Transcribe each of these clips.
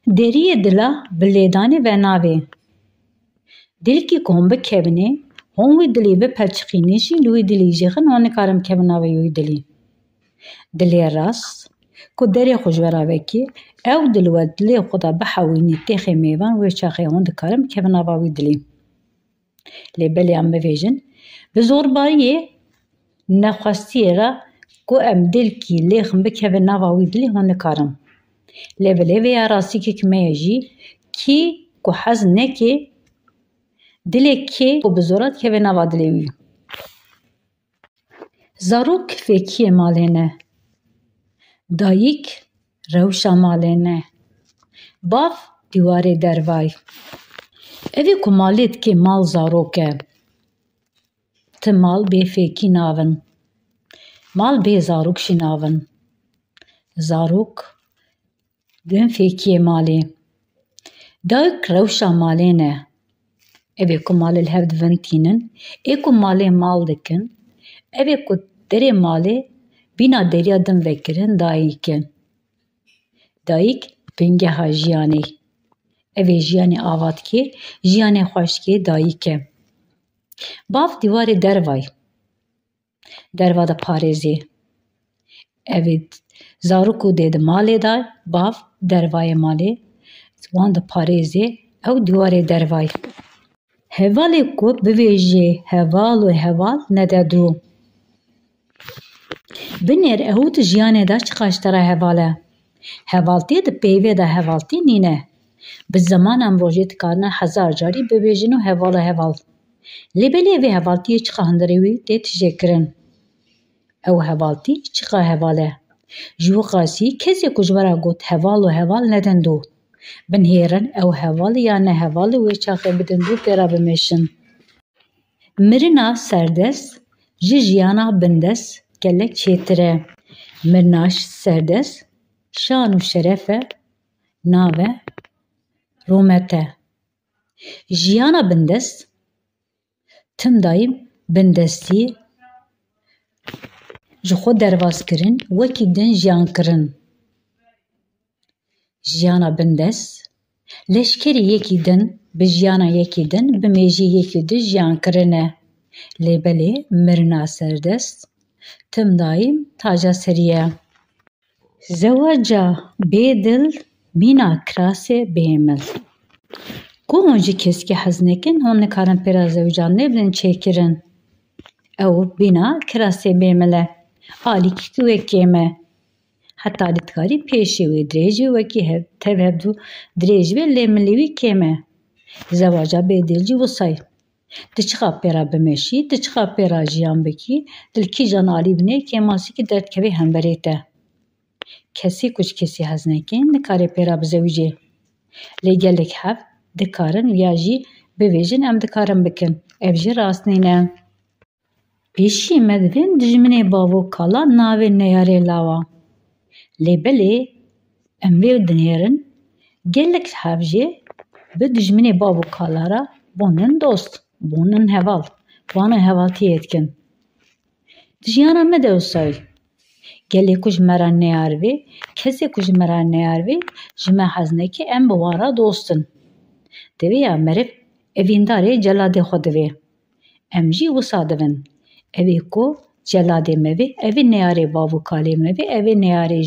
Deriyê dila bi lêdanê ve navê. Dilkî ku hûn bikevîne, hûn wî dilê bipelçixîne jî li wî dilê jixin hûn nikarin bikevin navê wî dilê. Dilê rast ku derê xwe ji we re vekê, ew dil we dilê xwe de bihewînî têxê mêvan wê çaxê hûn dikarin bikevin nava wî dilê. Lê belê em bibêjin bi zorbariyê nexwestiyê re ku em dilkî lêxin bikevin nava wî dilê hûn nikarin. Lê bilê vêya rastîkek me ye jî kî ku hez neke dilê kê ku bi zora dikeve nava dilê wî. Zarok fêkiyê malê ne. Dayîk rewşa malê ne. Bav dîwarê dervay. Evê ku malê dike mal zarok e. Ti mal bê fêkî navin. Mal bê zarok jî navin. Zarok din fêkiyê malê. Dayîk rewşa malê ne. Evê ku malê li hev divin tînin, ê ku malê mal dikin, evê ku derê malê bîna deriya din vekirin dayîk e. Dayîk bingeha jiyanê. Evê jiyanê ava dike, jiyanê xweşikê dayîk e. Bav dîwarê dervay. Derva de parêzê. Evê zarok û dê di malê de, bav dervayê malê wan di parêzê, ew dîwarê dervay. Hevalê ku bivêjê heval û heval nede dû. Binêr ehût jiyanê de çi qaştera heval e. Hevaltiye di peyvê de hevaltî nîne. Bi zemanan rojê dikarine hezar carî bibêjin û heval e heval. Lê belê vê hevaltiyê çiqa hundirê wî tê tijêkirin. Ew hevaltî çiqa heval e. Ji we qasî kesê ku ji we re got heval û heval nedin dû. Binhêrin ew heval ya neheval wê çaxê bidin dû pêra bimeşin. Mirina serdest ji jiyana bindest gelek çêtir e. Mirina serdest şan û şeref e, nav e, rûmet e. Jiyana bindest tim dayîm bindestî ji xwe dervazkirin wekî din jiyan kirin. Jiyana bindest leşkerî yekî din bi jiyana yekî din bi mêjî yekî din jiyan kirin e. Lê belê mirina serdest tim dayîm taca serî ye. Zewaca bêdil mîna kirasê bêmil. Ku hûn ji keskî hez nekin, hûn nikarin pêra zewcan nebin çêkirin. Ew bîna kirasê bêmil e. Alîkî wê kêm e. Heta li dikarî pêşê wê dirêj wê wekî tev hevdû dirêj wê lê milî wî kêm e. Zewaca bêdil jî wisa ye. Ti çiqa pêra bimeşî, ti çiqa pêra jiyan bikî, dil kîjan alî binê kêmasîkî derdkevî hemberê te. Kesî ku ji kesî hez nekin, nikare pêra bizewîcê. Lê gelek hev dikarin ya jî bibêjin em dikarin bikin. Ev jî rast nîne. Pêşî me divên dijminê bav û kala navê neyarê lawa. Lê belê em vê dinêrin gelek hev jê bi dijminê bav û kala re bonin dost, bonin heval, wana hevaltiyê dikin. Di jiyana me de wisa ye. Gelê ku ji me re neyarivê, kesê ku ji me re neyarivê, ji me hez neke em bi wan re dostin. Divê ya meriv evîndarê celadê xwe divê. Em jî wisa divin. Evê ku celadê me vê, evê neyarê bav û kalê me vê, evê neyarê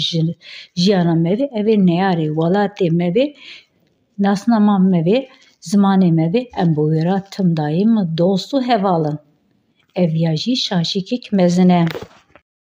jiyana me vê, evê neyarê welatê me vê, nasnama me vê, zimanê me vê, em bi wê re tim dayîm dost û heval in. Ev ya jî şaşîkek mezin e.